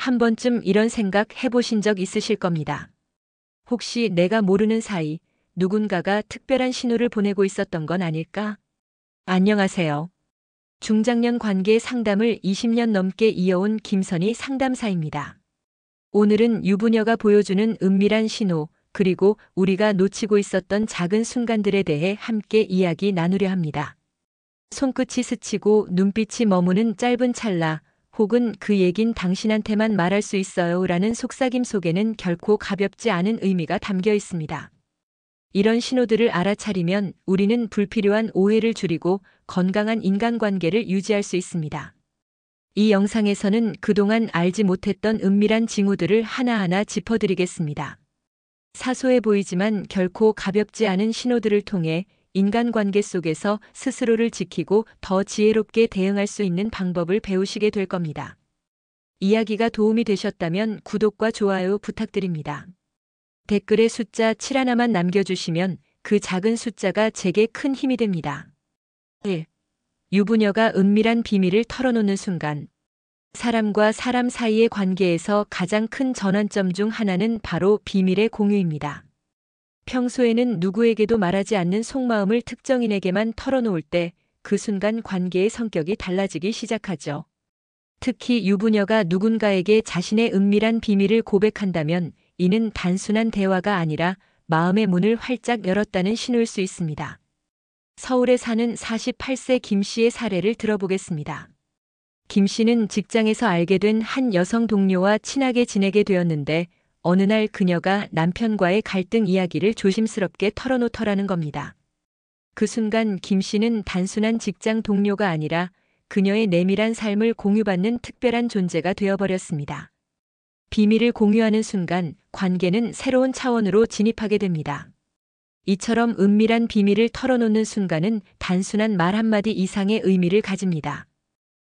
한 번쯤 이런 생각 해보신 적 있으실 겁니다. 혹시 내가 모르는 사이 누군가가 특별한 신호를 보내고 있었던 건 아닐까? 안녕하세요. 중장년 관계 상담을 20년 넘게 이어온 김선희 상담사입니다. 오늘은 유부녀가 보여주는 은밀한 신호, 그리고 우리가 놓치고 있었던 작은 순간들에 대해 함께 이야기 나누려 합니다. 손끝이 스치고 눈빛이 머무는 짧은 찰나, 혹은 그 얘긴 당신한테만 말할 수 있어요 라는 속삭임 속에는 결코 가볍지 않은 의미가 담겨 있습니다. 이런 신호들을 알아차리면 우리는 불필요한 오해를 줄이고 건강한 인간관계를 유지할 수 있습니다. 이 영상에서는 그동안 알지 못했던 은밀한 징후들을 하나하나 짚어드리겠습니다. 사소해 보이지만 결코 가볍지 않은 신호들을 통해 인간관계 속에서 스스로를 지키고 더 지혜롭게 대응할 수 있는 방법을 배우시게 될 겁니다. 이야기가 도움이 되셨다면 구독과 좋아요 부탁드립니다. 댓글에 숫자 7 하나만 남겨주시면 그 작은 숫자가 제게 큰 힘이 됩니다. 1. 유부녀가 은밀한 비밀을 털어놓는 순간. 사람과 사람 사이의 관계에서 가장 큰 전환점 중 하나는 바로 비밀의 공유입니다. 평소에는 누구에게도 말하지 않는 속마음을 특정인에게만 털어놓을 때 그 순간 관계의 성격이 달라지기 시작하죠. 특히 유부녀가 누군가에게 자신의 은밀한 비밀을 고백한다면 이는 단순한 대화가 아니라 마음의 문을 활짝 열었다는 신호일 수 있습니다. 서울에 사는 48세 김 씨의 사례를 들어보겠습니다. 김 씨는 직장에서 알게 된 한 여성 동료와 친하게 지내게 되었는데 어느 날 그녀가 남편과의 갈등 이야기를 조심스럽게 털어놓더라는 겁니다. 그 순간 김 씨는 단순한 직장 동료가 아니라 그녀의 내밀한 삶을 공유받는 특별한 존재가 되어버렸습니다. 비밀을 공유하는 순간 관계는 새로운 차원으로 진입하게 됩니다. 이처럼 은밀한 비밀을 털어놓는 순간은 단순한 말 한마디 이상의 의미를 가집니다.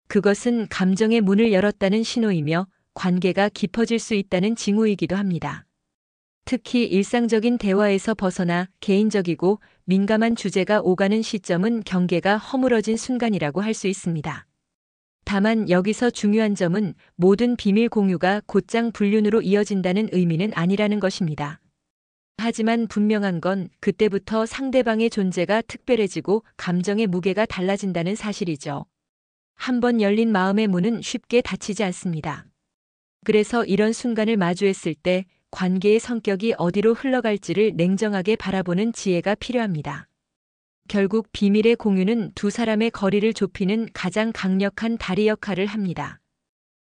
그것은 감정의 문을 열었다는 신호이며 관계가 깊어질 수 있다는 징후이기도 합니다. 특히 일상적인 대화에서 벗어나 개인적이고 민감한 주제가 오가는 시점은 경계가 허물어진 순간이라고 할 수 있습니다. 다만 여기서 중요한 점은 모든 비밀 공유가 곧장 불륜으로 이어진다는 의미는 아니라는 것입니다. 하지만 분명한 건 그때부터 상대방의 존재가 특별해지고 감정의 무게가 달라진다는 사실이죠. 한번 열린 마음의 문은 쉽게 닫히지 않습니다. 그래서 이런 순간을 마주했을 때 관계의 성격이 어디로 흘러갈지를 냉정하게 바라보는 지혜가 필요합니다. 결국 비밀의 공유는 두 사람의 거리를 좁히는 가장 강력한 다리 역할을 합니다.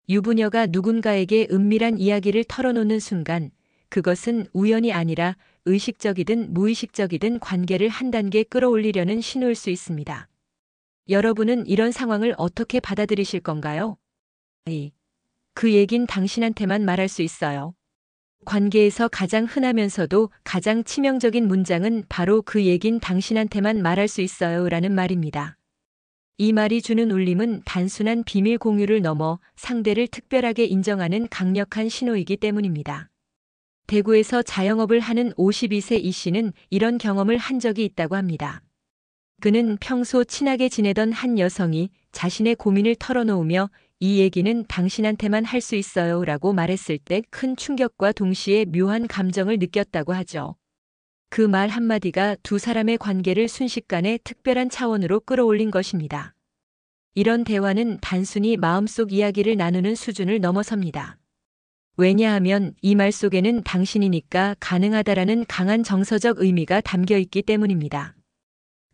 유부녀가 누군가에게 은밀한 이야기를 털어놓는 순간 그것은 우연이 아니라 의식적이든 무의식적이든 관계를 한 단계 끌어올리려는 신호일 수 있습니다. 여러분은 이런 상황을 어떻게 받아들이실 건가요? 그 얘긴 당신한테만 말할 수 있어요. 관계에서 가장 흔하면서도 가장 치명적인 문장은 바로 그 얘긴 당신한테만 말할 수 있어요 라는 말입니다. 이 말이 주는 울림은 단순한 비밀 공유를 넘어 상대를 특별하게 인정하는 강력한 신호이기 때문입니다. 대구에서 자영업을 하는 52세 이 씨는 이런 경험을 한 적이 있다고 합니다. 그는 평소 친하게 지내던 한 여성이 자신의 고민을 털어놓으며 이 얘기는 당신한테만 할 수 있어요 라고 말했을 때 큰 충격과 동시에 묘한 감정을 느꼈다고 하죠. 그 말 한마디가 두 사람의 관계를 순식간에 특별한 차원으로 끌어올린 것입니다. 이런 대화는 단순히 마음속 이야기를 나누는 수준을 넘어섭니다. 왜냐하면 이 말 속에는 당신이니까 가능하다라는 강한 정서적 의미가 담겨 있기 때문입니다.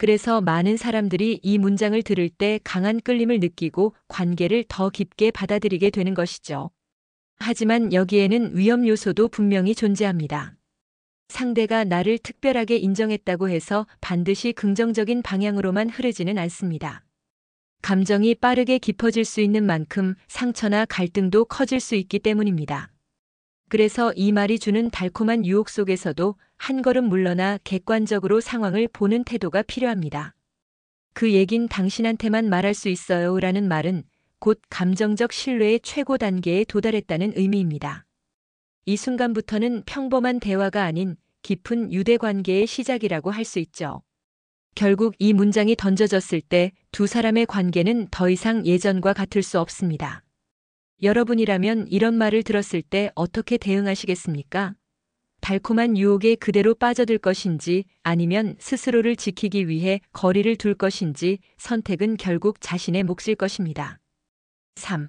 그래서 많은 사람들이 이 문장을 들을 때 강한 끌림을 느끼고 관계를 더 깊게 받아들이게 되는 것이죠. 하지만 여기에는 위험 요소도 분명히 존재합니다. 상대가 나를 특별하게 인정했다고 해서 반드시 긍정적인 방향으로만 흐르지는 않습니다. 감정이 빠르게 깊어질 수 있는 만큼 상처나 갈등도 커질 수 있기 때문입니다. 그래서 이 말이 주는 달콤한 유혹 속에서도 한 걸음 물러나 객관적으로 상황을 보는 태도가 필요합니다. 그 얘긴 당신한테만 말할 수 있어요 라는 말은 곧 감정적 신뢰의 최고 단계에 도달했다는 의미입니다. 이 순간부터는 평범한 대화가 아닌 깊은 유대 관계의 시작이라고 할 수 있죠. 결국 이 문장이 던져졌을 때 두 사람의 관계는 더 이상 예전과 같을 수 없습니다. 여러분이라면 이런 말을 들었을 때 어떻게 대응하시겠습니까? 달콤한 유혹에 그대로 빠져들 것인지 아니면 스스로를 지키기 위해 거리를 둘 것인지 선택은 결국 자신의 몫일 것입니다. 3.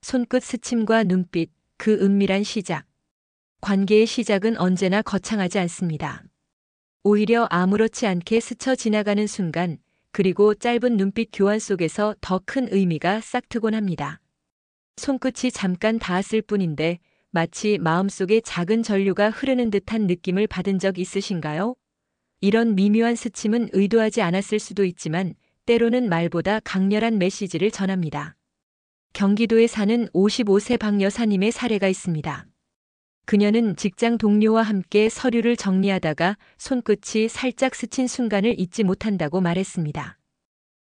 손끝 스침과 눈빛, 그 은밀한 시작. 관계의 시작은 언제나 거창하지 않습니다. 오히려 아무렇지 않게 스쳐 지나가는 순간, 그리고 짧은 눈빛 교환 속에서 더 큰 의미가 싹트곤 합니다. 손끝이 잠깐 닿았을 뿐인데 마치 마음속에 작은 전류가 흐르는 듯한 느낌을 받은 적 있으신가요? 이런 미묘한 스침은 의도하지 않았을 수도 있지만 때로는 말보다 강렬한 메시지를 전합니다. 경기도에 사는 55세 박 여사님의 사례가 있습니다. 그녀는 직장 동료와 함께 서류를 정리하다가 손끝이 살짝 스친 순간을 잊지 못한다고 말했습니다.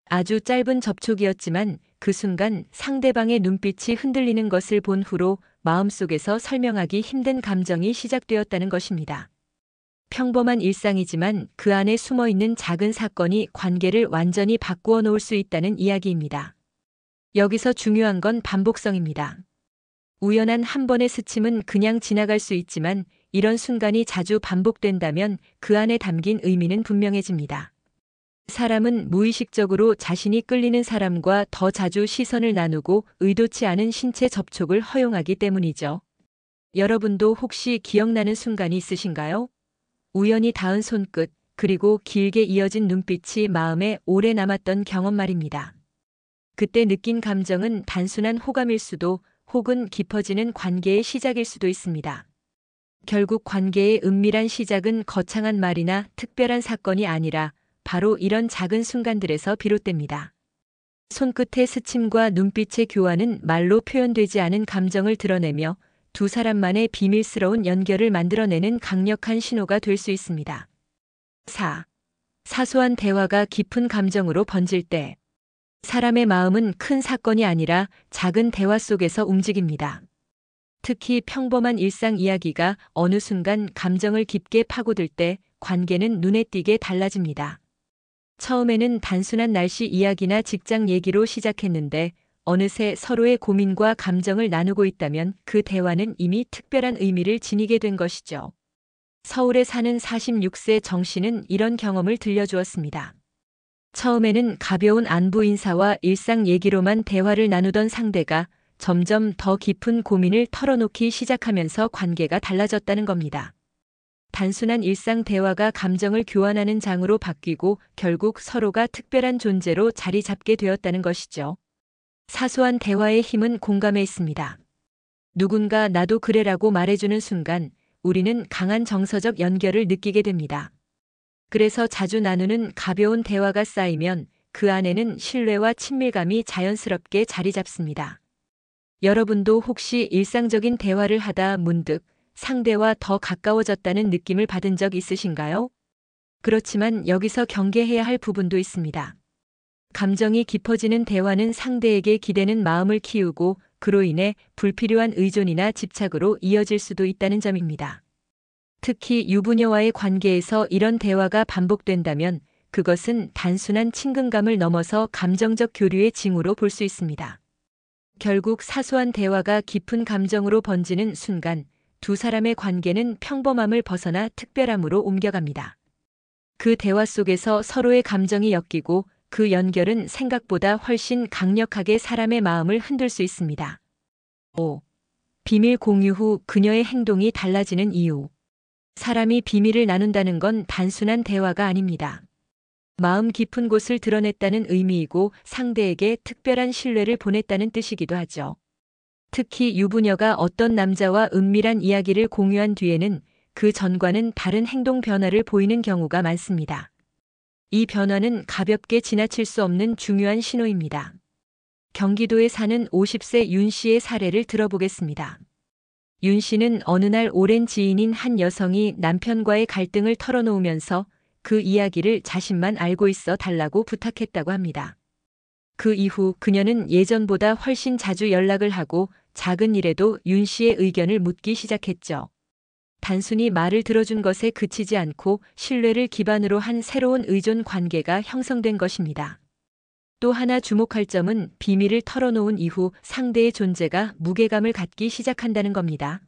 아주 짧은 접촉이었지만 그 순간 상대방의 눈빛이 흔들리는 것을 본 후로 마음속에서 설명하기 힘든 감정이 시작되었다는 것입니다. 평범한 일상이지만 그 안에 숨어 있는 작은 사건이 관계를 완전히 바꾸어 놓을 수 있다는 이야기입니다. 여기서 중요한 건 반복성입니다. 우연한 한 번의 스침은 그냥 지나갈 수 있지만 이런 순간이 자주 반복된다면 그 안에 담긴 의미는 분명해집니다. 사람은 무의식적으로 자신이 끌리는 사람과 더 자주 시선을 나누고 의도치 않은 신체 접촉을 허용하기 때문이죠. 여러분도 혹시 기억나는 순간이 있으신가요? 우연히 닿은 손끝, 그리고 길게 이어진 눈빛이 마음에 오래 남았던 경험 말입니다. 그때 느낀 감정은 단순한 호감일 수도 혹은 깊어지는 관계의 시작일 수도 있습니다. 결국 관계의 은밀한 시작은 거창한 말이나 특별한 사건이 아니라 바로 이런 작은 순간들에서 비롯됩니다. 손끝의 스침과 눈빛의 교환은 말로 표현되지 않은 감정을 드러내며 두 사람만의 비밀스러운 연결을 만들어내는 강력한 신호가 될 수 있습니다. 4. 사소한 대화가 깊은 감정으로 번질 때. 사람의 마음은 큰 사건이 아니라 작은 대화 속에서 움직입니다. 특히 평범한 일상 이야기가 어느 순간 감정을 깊게 파고들 때 관계는 눈에 띄게 달라집니다. 처음에는 단순한 날씨 이야기나 직장 얘기로 시작했는데 어느새 서로의 고민과 감정을 나누고 있다면 그 대화는 이미 특별한 의미를 지니게 된 것이죠. 서울에 사는 46세 정 씨는 이런 경험을 들려주었습니다. 처음에는 가벼운 안부 인사와 일상 얘기로만 대화를 나누던 상대가 점점 더 깊은 고민을 털어놓기 시작하면서 관계가 달라졌다는 겁니다. 단순한 일상 대화가 감정을 교환하는 장으로 바뀌고 결국 서로가 특별한 존재로 자리 잡게 되었다는 것이죠. 사소한 대화의 힘은 공감에 있습니다. 누군가 나도 그래라고 말해주는 순간 우리는 강한 정서적 연결을 느끼게 됩니다. 그래서 자주 나누는 가벼운 대화가 쌓이면 그 안에는 신뢰와 친밀감이 자연스럽게 자리 잡습니다. 여러분도 혹시 일상적인 대화를 하다 문득 상대와 더 가까워졌다는 느낌을 받은 적 있으신가요? 그렇지만 여기서 경계해야 할 부분도 있습니다. 감정이 깊어지는 대화는 상대에게 기대는 마음을 키우고 그로 인해 불필요한 의존이나 집착으로 이어질 수도 있다는 점입니다. 특히 유부녀와의 관계에서 이런 대화가 반복된다면 그것은 단순한 친근감을 넘어서 감정적 교류의 징후로 볼 수 있습니다. 결국 사소한 대화가 깊은 감정으로 번지는 순간 두 사람의 관계는 평범함을 벗어나 특별함으로 옮겨갑니다. 그 대화 속에서 서로의 감정이 엮이고 그 연결은 생각보다 훨씬 강력하게 사람의 마음을 흔들 수 있습니다. 5. 비밀 공유 후 그녀의 행동이 달라지는 이유. 사람이 비밀을 나눈다는 건 단순한 대화가 아닙니다. 마음 깊은 곳을 드러냈다는 의미이고 상대에게 특별한 신뢰를 보냈다는 뜻이기도 하죠. 특히 유부녀가 어떤 남자와 은밀한 이야기를 공유한 뒤에는 그 전과는 다른 행동 변화를 보이는 경우가 많습니다. 이 변화는 가볍게 지나칠 수 없는 중요한 신호입니다. 경기도에 사는 50세 윤 씨의 사례를 들어보겠습니다. 윤 씨는 어느 날 오랜 지인인 한 여성이 남편과의 갈등을 털어놓으면서 그 이야기를 자신만 알고 있어 달라고 부탁했다고 합니다. 그 이후 그녀는 예전보다 훨씬 자주 연락을 하고 작은 일에도 윤 씨의 의견을 묻기 시작했죠. 단순히 말을 들어준 것에 그치지 않고 신뢰를 기반으로 한 새로운 의존 관계가 형성된 것입니다. 또 하나 주목할 점은 비밀을 털어놓은 이후 상대의 존재가 무게감을 갖기 시작한다는 겁니다.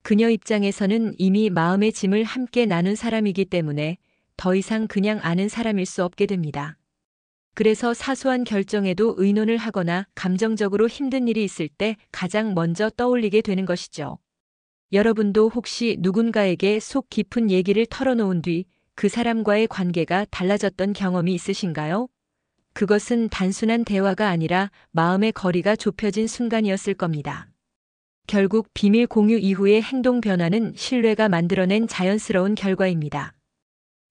그녀 입장에서는 이미 마음의 짐을 함께 나눈 사람이기 때문에 더 이상 그냥 아는 사람일 수 없게 됩니다. 그래서 사소한 결정에도 의논을 하거나 감정적으로 힘든 일이 있을 때 가장 먼저 떠올리게 되는 것이죠. 여러분도 혹시 누군가에게 속 깊은 얘기를 털어놓은 뒤 그 사람과의 관계가 달라졌던 경험이 있으신가요? 그것은 단순한 대화가 아니라 마음의 거리가 좁혀진 순간이었을 겁니다. 결국 비밀 공유 이후의 행동 변화는 신뢰가 만들어낸 자연스러운 결과입니다.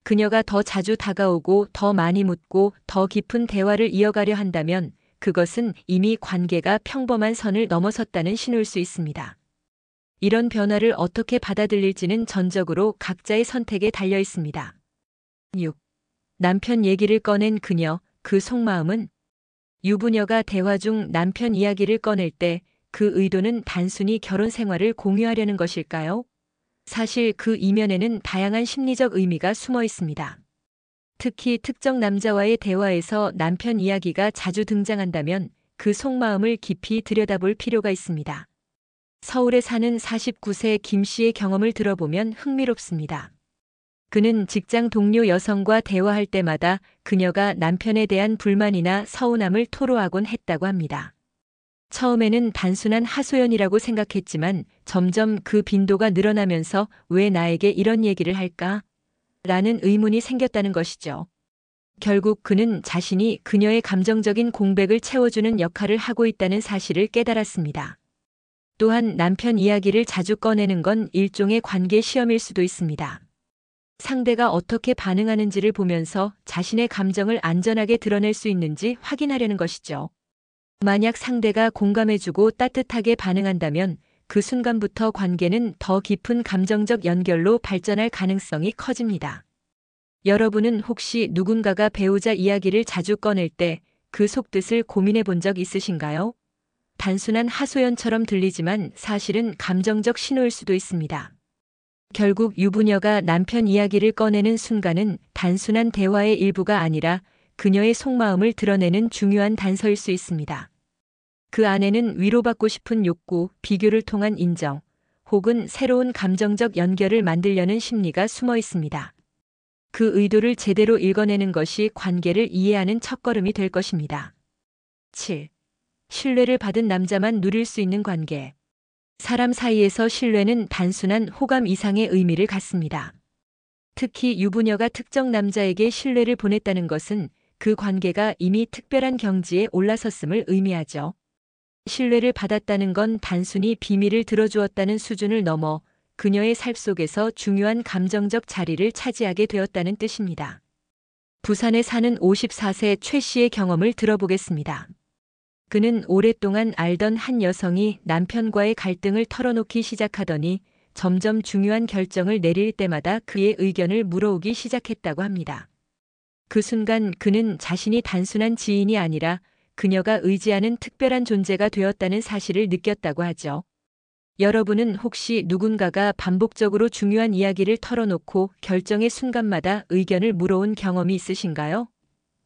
그녀가 더 자주 다가오고 더 많이 묻고 더 깊은 대화를 이어가려 한다면 그것은 이미 관계가 평범한 선을 넘어섰다는 신호일 수 있습니다. 이런 변화를 어떻게 받아들일지는 전적으로 각자의 선택에 달려 있습니다. 6. 남편 얘기를 꺼낸 그녀, 그 속마음은? 유부녀가 대화 중 남편 이야기를 꺼낼 때 그 의도는 단순히 결혼 생활을 공유하려는 것일까요? 사실 그 이면에는 다양한 심리적 의미가 숨어 있습니다. 특히 특정 남자와의 대화에서 남편 이야기가 자주 등장한다면 그 속마음을 깊이 들여다볼 필요가 있습니다. 서울에 사는 49세 김 씨의 경험을 들어보면 흥미롭습니다. 그는 직장 동료 여성과 대화할 때마다 그녀가 남편에 대한 불만이나 서운함을 토로하곤 했다고 합니다. 처음에는 단순한 하소연이라고 생각했지만 점점 그 빈도가 늘어나면서 왜 나에게 이런 얘기를 할까? 라는 의문이 생겼다는 것이죠. 결국 그는 자신이 그녀의 감정적인 공백을 채워주는 역할을 하고 있다는 사실을 깨달았습니다. 또한 남편 이야기를 자주 꺼내는 건 일종의 관계 시험일 수도 있습니다. 상대가 어떻게 반응하는지를 보면서 자신의 감정을 안전하게 드러낼 수 있는지 확인하려는 것이죠. 만약 상대가 공감해주고 따뜻하게 반응한다면 그 순간부터 관계는 더 깊은 감정적 연결로 발전할 가능성이 커집니다. 여러분은 혹시 누군가가 배우자 이야기를 자주 꺼낼 때 그 속뜻을 고민해 본 적 있으신가요? 단순한 하소연처럼 들리지만 사실은 감정적 신호일 수도 있습니다. 결국 유부녀가 남편 이야기를 꺼내는 순간은 단순한 대화의 일부가 아니라 그녀의 속마음을 드러내는 중요한 단서일 수 있습니다. 그 안에는 위로받고 싶은 욕구, 비교를 통한 인정, 혹은 새로운 감정적 연결을 만들려는 심리가 숨어 있습니다. 그 의도를 제대로 읽어내는 것이 관계를 이해하는 첫걸음이 될 것입니다. 7. 신뢰를 받은 남자만 누릴 수 있는 관계. 사람 사이에서 신뢰는 단순한 호감 이상의 의미를 갖습니다. 특히 유부녀가 특정 남자에게 신뢰를 보냈다는 것은 그 관계가 이미 특별한 경지에 올라섰음을 의미하죠. 신뢰를 받았다는 건 단순히 비밀을 들어주었다는 수준을 넘어 그녀의 삶 속에서 중요한 감정적 자리를 차지하게 되었다는 뜻입니다. 부산에 사는 54세 최 씨의 경험을 들어보겠습니다. 그는 오랫동안 알던 한 여성이 남편과의 갈등을 털어놓기 시작하더니 점점 중요한 결정을 내릴 때마다 그의 의견을 물어오기 시작했다고 합니다. 그 순간 그는 자신이 단순한 지인이 아니라 그녀가 의지하는 특별한 존재가 되었다는 사실을 느꼈다고 하죠. 여러분은 혹시 누군가가 반복적으로 중요한 이야기를 털어놓고 결정의 순간마다 의견을 물어온 경험이 있으신가요?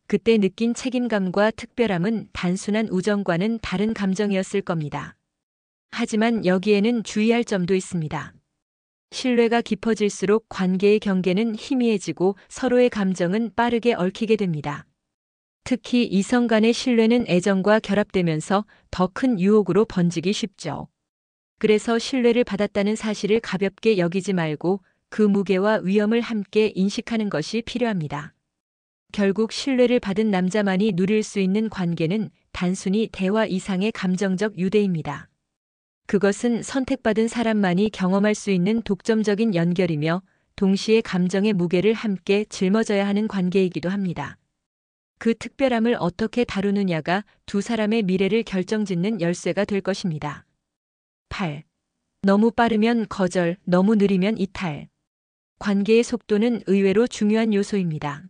그때 느낀 책임감과 특별함은 단순한 우정과는 다른 감정이었을 겁니다. 하지만 여기에는 주의할 점도 있습니다. 신뢰가 깊어질수록 관계의 경계는 희미해지고 서로의 감정은 빠르게 얽히게 됩니다. 특히 이성 간의 신뢰는 애정과 결합되면서 더 큰 유혹으로 번지기 쉽죠. 그래서 신뢰를 받았다는 사실을 가볍게 여기지 말고 그 무게와 위험을 함께 인식하는 것이 필요합니다. 결국 신뢰를 받은 남자만이 누릴 수 있는 관계는 단순히 대화 이상의 감정적 유대입니다. 그것은 선택받은 사람만이 경험할 수 있는 독점적인 연결이며 동시에 감정의 무게를 함께 짊어져야 하는 관계이기도 합니다. 그 특별함을 어떻게 다루느냐가 두 사람의 미래를 결정짓는 열쇠가 될 것입니다. 8. 너무 빠르면 거절, 너무 느리면 이탈. 관계의 속도는 의외로 중요한 요소입니다.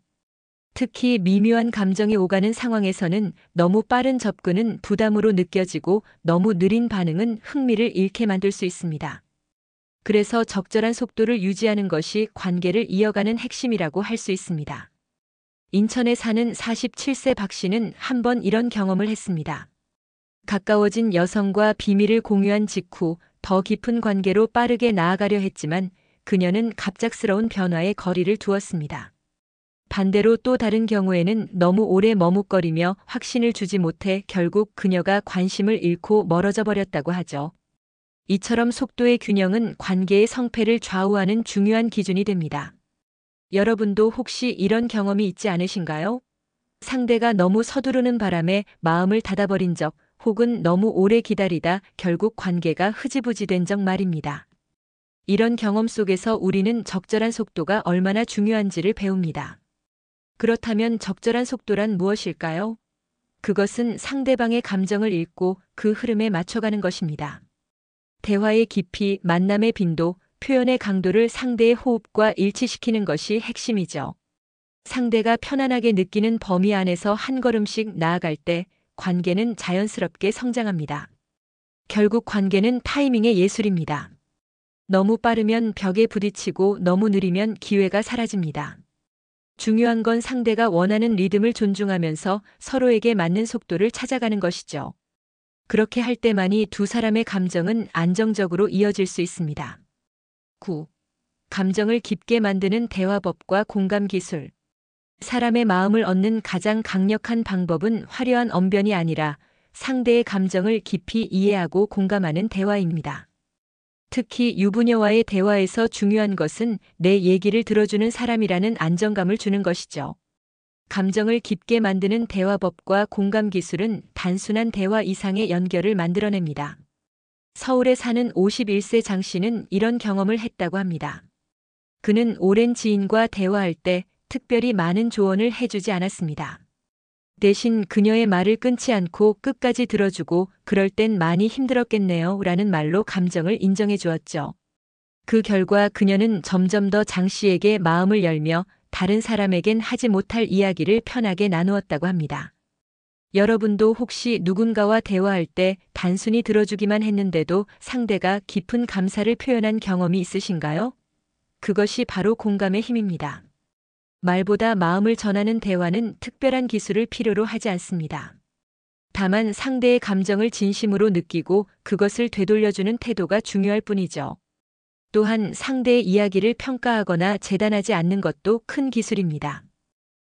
특히 미묘한 감정이 오가는 상황에서는 너무 빠른 접근은 부담으로 느껴지고 너무 느린 반응은 흥미를 잃게 만들 수 있습니다. 그래서 적절한 속도를 유지하는 것이 관계를 이어가는 핵심이라고 할 수 있습니다. 인천에 사는 47세 박 씨는 한 번 이런 경험을 했습니다. 가까워진 여성과 비밀을 공유한 직후 더 깊은 관계로 빠르게 나아가려 했지만 그녀는 갑작스러운 변화에 거리를 두었습니다. 반대로 또 다른 경우에는 너무 오래 머뭇거리며 확신을 주지 못해 결국 그녀가 관심을 잃고 멀어져 버렸다고 하죠. 이처럼 속도의 균형은 관계의 성패를 좌우하는 중요한 기준이 됩니다. 여러분도 혹시 이런 경험이 있지 않으신가요? 상대가 너무 서두르는 바람에 마음을 닫아버린 적, 혹은 너무 오래 기다리다 결국 관계가 흐지부지 된 적 말입니다. 이런 경험 속에서 우리는 적절한 속도가 얼마나 중요한지를 배웁니다. 그렇다면 적절한 속도란 무엇일까요? 그것은 상대방의 감정을 읽고 그 흐름에 맞춰가는 것입니다. 대화의 깊이, 만남의 빈도, 표현의 강도를 상대의 호흡과 일치시키는 것이 핵심이죠. 상대가 편안하게 느끼는 범위 안에서 한 걸음씩 나아갈 때 관계는 자연스럽게 성장합니다. 결국 관계는 타이밍의 예술입니다. 너무 빠르면 벽에 부딪히고 너무 느리면 기회가 사라집니다. 중요한 건 상대가 원하는 리듬을 존중하면서 서로에게 맞는 속도를 찾아가는 것이죠. 그렇게 할 때만이 두 사람의 감정은 안정적으로 이어질 수 있습니다. 9. 감정을 깊게 만드는 대화법과 공감 기술. 사람의 마음을 얻는 가장 강력한 방법은 화려한 언변이 아니라 상대의 감정을 깊이 이해하고 공감하는 대화입니다. 특히 유부녀와의 대화에서 중요한 것은 내 얘기를 들어주는 사람이라는 안정감을 주는 것이죠. 감정을 깊게 만드는 대화법과 공감 기술은 단순한 대화 이상의 연결을 만들어냅니다. 서울에 사는 51세 장 씨는 이런 경험을 했다고 합니다. 그는 오랜 지인과 대화할 때 특별히 많은 조언을 해주지 않았습니다. 대신 그녀의 말을 끊지 않고 끝까지 들어주고 그럴 땐 많이 힘들었겠네요 라는 말로 감정을 인정해 주었죠. 그 결과 그녀는 점점 더 장 씨에게 마음을 열며 다른 사람에겐 하지 못할 이야기를 편하게 나누었다고 합니다. 여러분도 혹시 누군가와 대화할 때 단순히 들어주기만 했는데도 상대가 깊은 감사를 표현한 경험이 있으신가요? 그것이 바로 공감의 힘입니다. 말보다 마음을 전하는 대화는 특별한 기술을 필요로 하지 않습니다. 다만 상대의 감정을 진심으로 느끼고 그것을 되돌려주는 태도가 중요할 뿐이죠. 또한 상대의 이야기를 평가하거나 재단하지 않는 것도 큰 기술입니다.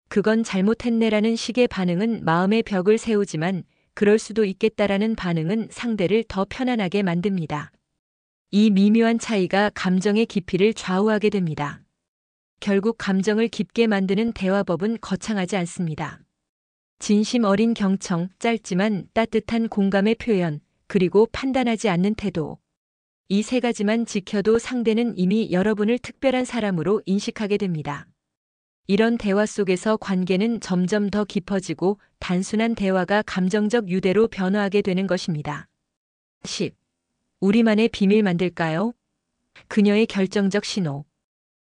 그건 잘못했네라는 식의 반응은 마음의 벽을 세우지만 그럴 수도 있겠다라는 반응은 상대를 더 편안하게 만듭니다. 이 미묘한 차이가 감정의 깊이를 좌우하게 됩니다. 결국 감정을 깊게 만드는 대화법은 거창하지 않습니다. 진심 어린 경청, 짧지만 따뜻한 공감의 표현, 그리고 판단하지 않는 태도. 이 세 가지만 지켜도 상대는 이미 여러분을 특별한 사람으로 인식하게 됩니다. 이런 대화 속에서 관계는 점점 더 깊어지고 단순한 대화가 감정적 유대로 변화하게 되는 것입니다. 10. 우리만의 비밀 만들까요? 그녀의 결정적 신호.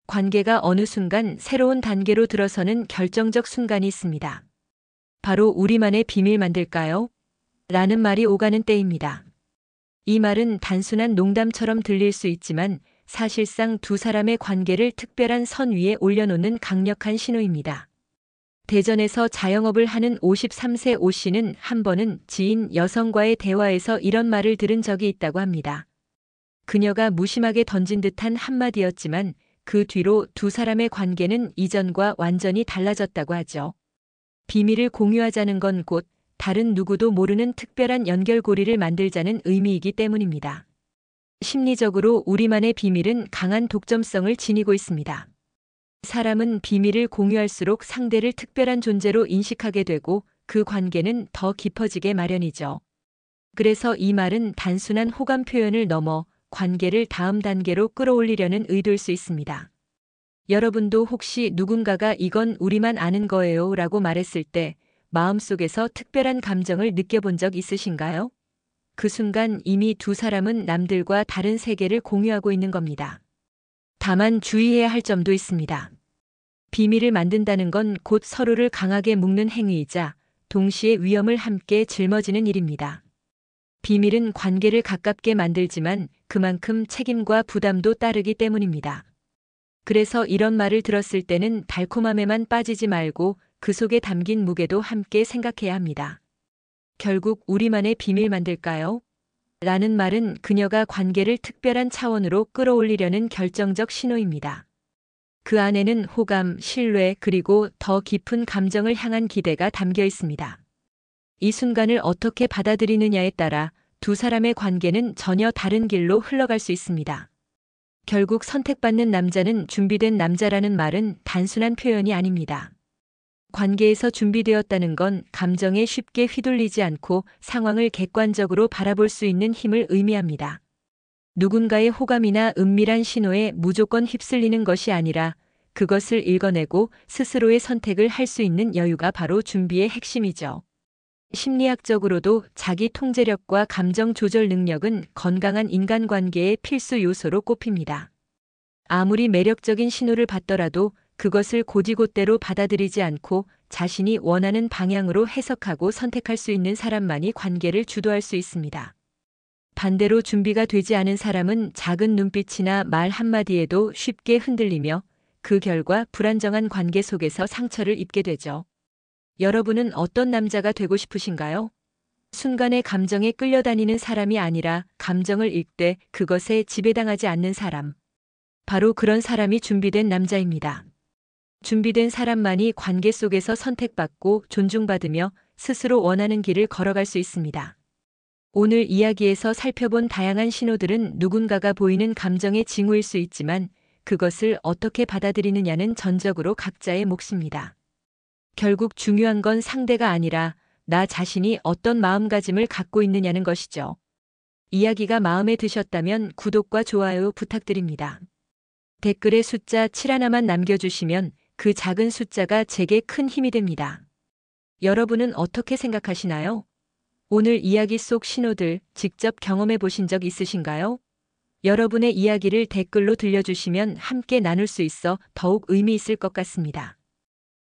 관계가 어느 순간 새로운 단계로 들어서는 결정적 순간이 있습니다. 바로 우리만의 비밀 만들까요? 라는 말이 오가는 때입니다. 이 말은 단순한 농담처럼 들릴 수 있지만 사실상 두 사람의 관계를 특별한 선 위에 올려놓는 강력한 신호입니다. 대전에서 자영업을 하는 53세 오 씨는 한 번은 지인 여성과의 대화에서 이런 말을 들은 적이 있다고 합니다. 그녀가 무심하게 던진 듯한 한마디였지만 그 뒤로 두 사람의 관계는 이전과 완전히 달라졌다고 하죠. 비밀을 공유하자는 건 곧 다른 누구도 모르는 특별한 연결고리를 만들자는 의미이기 때문입니다. 심리적으로 우리만의 비밀은 강한 독점성을 지니고 있습니다. 사람은 비밀을 공유할수록 상대를 특별한 존재로 인식하게 되고 그 관계는 더 깊어지게 마련이죠. 그래서 이 말은 단순한 호감 표현을 넘어 관계를 다음 단계로 끌어올리려는 의도일 수 있습니다. 여러분도 혹시 누군가가 이건 우리만 아는 거예요 라고 말했을 때 마음속에서 특별한 감정을 느껴본 적 있으신가요? 그 순간 이미 두 사람은 남들과 다른 세계를 공유하고 있는 겁니다. 다만 주의해야 할 점도 있습니다. 비밀을 만든다는 건 곧 서로를 강하게 묶는 행위이자 동시에 위험을 함께 짊어지는 일입니다. 비밀은 관계를 가깝게 만들지만 그만큼 책임과 부담도 따르기 때문입니다. 그래서 이런 말을 들었을 때는 달콤함에만 빠지지 말고 그 속에 담긴 무게도 함께 생각해야 합니다. 결국 우리만의 비밀 만들까요? 라는 말은 그녀가 관계를 특별한 차원으로 끌어올리려는 결정적 신호입니다. 그 안에는 호감, 신뢰, 그리고 더 깊은 감정을 향한 기대가 담겨 있습니다. 이 순간을 어떻게 받아들이느냐에 따라 두 사람의 관계는 전혀 다른 길로 흘러갈 수 있습니다. 결국 선택받는 남자는 준비된 남자라는 말은 단순한 표현이 아닙니다. 관계에서 준비되었다는 건 감정에 쉽게 휘둘리지 않고 상황을 객관적으로 바라볼 수 있는 힘을 의미합니다. 누군가의 호감이나 은밀한 신호에 무조건 휩쓸리는 것이 아니라 그것을 읽어내고 스스로의 선택을 할 수 있는 여유가 바로 준비의 핵심이죠. 심리학적으로도 자기 통제력과 감정 조절 능력은 건강한 인간관계의 필수 요소로 꼽힙니다. 아무리 매력적인 신호를 받더라도 그것을 곧이곧대로 받아들이지 않고 자신이 원하는 방향으로 해석하고 선택할 수 있는 사람만이 관계를 주도할 수 있습니다. 반대로 준비가 되지 않은 사람은 작은 눈빛이나 말 한마디에도 쉽게 흔들리며 그 결과 불안정한 관계 속에서 상처를 입게 되죠. 여러분은 어떤 남자가 되고 싶으신가요? 순간의 감정에 끌려다니는 사람이 아니라 감정을 읽되 그것에 지배당하지 않는 사람. 바로 그런 사람이 준비된 남자입니다. 준비된 사람만이 관계 속에서 선택받고 존중받으며 스스로 원하는 길을 걸어갈 수 있습니다. 오늘 이야기에서 살펴본 다양한 신호들은 누군가가 보이는 감정의 징후일 수 있지만 그것을 어떻게 받아들이느냐는 전적으로 각자의 몫입니다. 결국 중요한 건 상대가 아니라 나 자신이 어떤 마음가짐을 갖고 있느냐는 것이죠. 이야기가 마음에 드셨다면 구독과 좋아요 부탁드립니다. 댓글에 숫자 7 하나만 남겨주시면 그 작은 숫자가 제게 큰 힘이 됩니다. 여러분은 어떻게 생각하시나요? 오늘 이야기 속 신호들 직접 경험해 보신 적 있으신가요? 여러분의 이야기를 댓글로 들려주시면 함께 나눌 수 있어 더욱 의미 있을 것 같습니다.